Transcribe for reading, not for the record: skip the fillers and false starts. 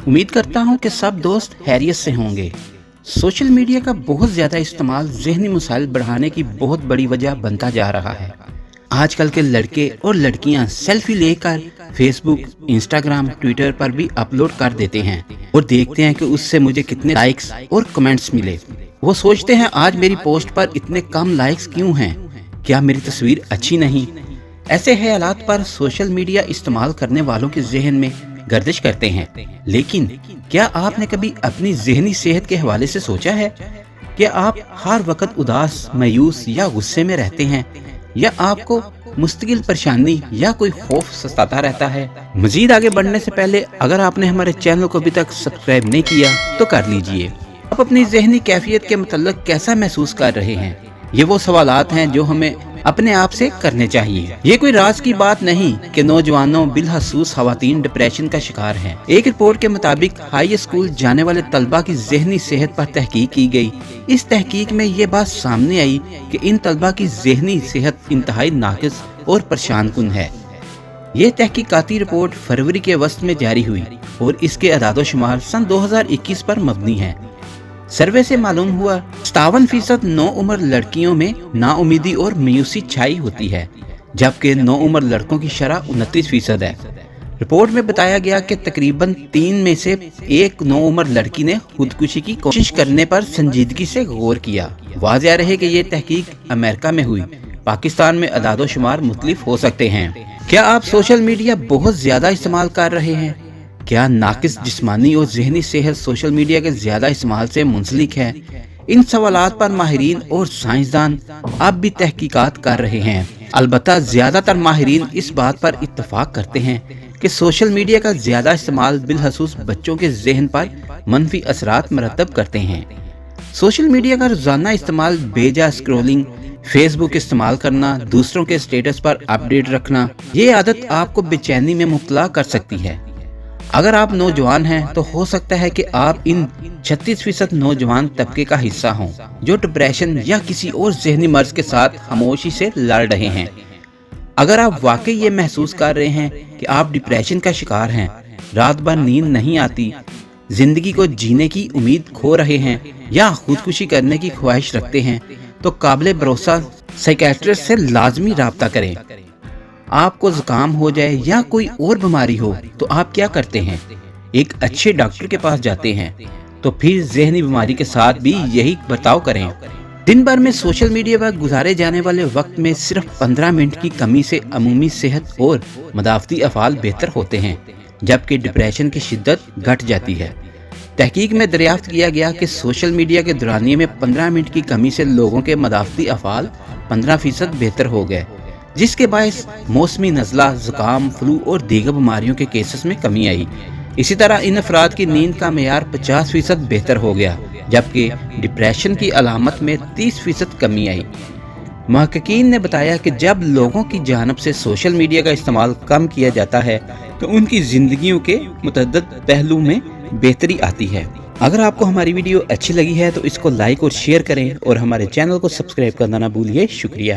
امید کرتا ہوں کہ سب دوست خیریت سے ہوں گے۔ سوشل میڈیا کا بہت زیادہ استعمال ذہنی مسائل بڑھانے کی بہت بڑی وجہ بنتا جا رہا ہے۔ آج کل کے لڑکے اور لڑکیاں سیلفی لے کر فیس بک، انسٹاگرام، ٹویٹر پر بھی اپلوڈ کر دیتے ہیں اور دیکھتے ہیں کہ اس سے مجھے کتنے لائکس اور کمنٹس ملے۔ وہ سوچتے ہیں آج میری پوسٹ پر اتنے کم لائکس کیوں ہیں؟ کیا میری تصویر اچھی نہیں؟ ایسے خیالات پر سوشل میڈیا استعمال کرنے والوں کے ذہن میں گردش کرتے ہیں۔ لیکن کیا آپ نے کبھی اپنی ذہنی صحت کے حوالے سے سوچا ہے؟ کیا آپ ہر وقت اداس، مایوس یا غصے میں رہتے ہیں، یا آپ کو مستقل پریشانی یا کوئی خوف ستاتا رہتا ہے؟ مزید آگے بڑھنے سے پہلے اگر آپ نے ہمارے چینل کو ابھی تک سبسکرائب نہیں کیا تو کر لیجئے۔ آپ اپنی ذہنی کیفیت کے متعلق کیسا محسوس کر رہے ہیں؟ یہ وہ سوالات ہیں جو ہمیں اپنے آپ سے کرنے چاہیے۔ یہ کوئی راز کی بات نہیں کہ نوجوانوں بالخصوص خواتین ڈپریشن کا شکار ہیں۔ ایک رپورٹ کے مطابق ہائی اسکول جانے والے طلبہ کی ذہنی صحت پر تحقیق کی گئی۔ اس تحقیق میں یہ بات سامنے آئی کہ ان طلبہ کی ذہنی صحت انتہائی ناقص اور پریشان کن ہے۔ یہ تحقیقاتی رپورٹ فروری کے وسط میں جاری ہوئی اور اس کے اعداد و شمار سن 2021 پر مبنی ہے۔ سروے سے معلوم ہوا 57% نو عمر لڑکیوں میں نا امیدی اور مایوسی چھائی ہوتی ہے، جبکہ نو عمر لڑکوں کی شرح 29% ہے۔ رپورٹ میں بتایا گیا کہ تقریباً 3 میں سے 1 نو عمر لڑکی نے خودکشی کی کوشش کرنے پر سنجیدگی سے غور کیا۔ واضح رہے کہ یہ تحقیق امریکہ میں ہوئی، پاکستان میں اعداد و شمار مختلف ہو سکتے ہیں۔ کیا آپ سوشل میڈیا بہت زیادہ استعمال کر رہے ہیں؟ کیا ناقص جسمانی اور ذہنی صحت سوشل میڈیا کے زیادہ استعمال سے منسلک ہے؟ ان سوالات پر ماہرین اور سائنسدان اب بھی تحقیقات کر رہے ہیں۔ البتہ زیادہ تر ماہرین اس بات پر اتفاق کرتے ہیں کہ سوشل میڈیا کا زیادہ استعمال بالخصوص بچوں کے ذہن پر منفی اثرات مرتب کرتے ہیں۔ سوشل میڈیا کا روزانہ استعمال، بے جا اسکرولنگ، فیس بک استعمال کرنا، دوسروں کے اسٹیٹس پر اپڈیٹ رکھنا، یہ عادت آپ کو بے چینی میں مبتلا کر سکتی ہے۔ اگر آپ نوجوان ہیں تو ہو سکتا ہے کہ آپ ان 36% نوجوان طبقے کا حصہ ہوں جو ڈپریشن یا کسی اور ذہنی مرض کے ساتھ خاموشی سے لڑ رہے ہیں۔ اگر آپ واقعی یہ محسوس کر رہے ہیں کہ آپ ڈپریشن کا شکار ہیں، رات بھر نیند نہیں آتی، زندگی کو جینے کی امید کھو رہے ہیں یا خودکشی کرنے کی خواہش رکھتے ہیں، تو قابل بھروسہ سائیکیٹرسٹ سے لازمی رابطہ کریں۔ آپ کو زکام ہو جائے یا کوئی اور بیماری ہو تو آپ کیا کرتے ہیں؟ ایک اچھے ڈاکٹر کے پاس جاتے ہیں۔ تو پھر ذہنی بیماری کے ساتھ بھی یہی برتاؤ کریں۔ دن بھر میں سوشل میڈیا پر گزارے جانے والے وقت میں صرف 15 منٹ کی کمی سے عمومی صحت اور مدافعتی افعال بہتر ہوتے ہیں، جبکہ ڈپریشن کی شدت گھٹ جاتی ہے۔ تحقیق میں دریافت کیا گیا کہ سوشل میڈیا کے دورانیے میں 15 منٹ کی کمی سے لوگوں کے مدافعتی افعال 15% بہتر ہو گئے، جس کے باعث موسمی نزلہ، زکام، فلو اور دیگر بیماریوں کے کیسز میں کمی آئی۔ اسی طرح ان افراد کی نیند کا معیار 50% بہتر ہو گیا، جبکہ ڈپریشن کی علامت میں 30% کمی آئی۔ محققین نے بتایا کہ جب لوگوں کی جانب سے سوشل میڈیا کا استعمال کم کیا جاتا ہے تو ان کی زندگیوں کے متعدد پہلو میں بہتری آتی ہے۔ اگر آپ کو ہماری ویڈیو اچھی لگی ہے تو اس کو لائک اور شیئر کریں اور ہمارے چینل کو سبسکرائب کرنا نہ بھولیے۔ شکریہ۔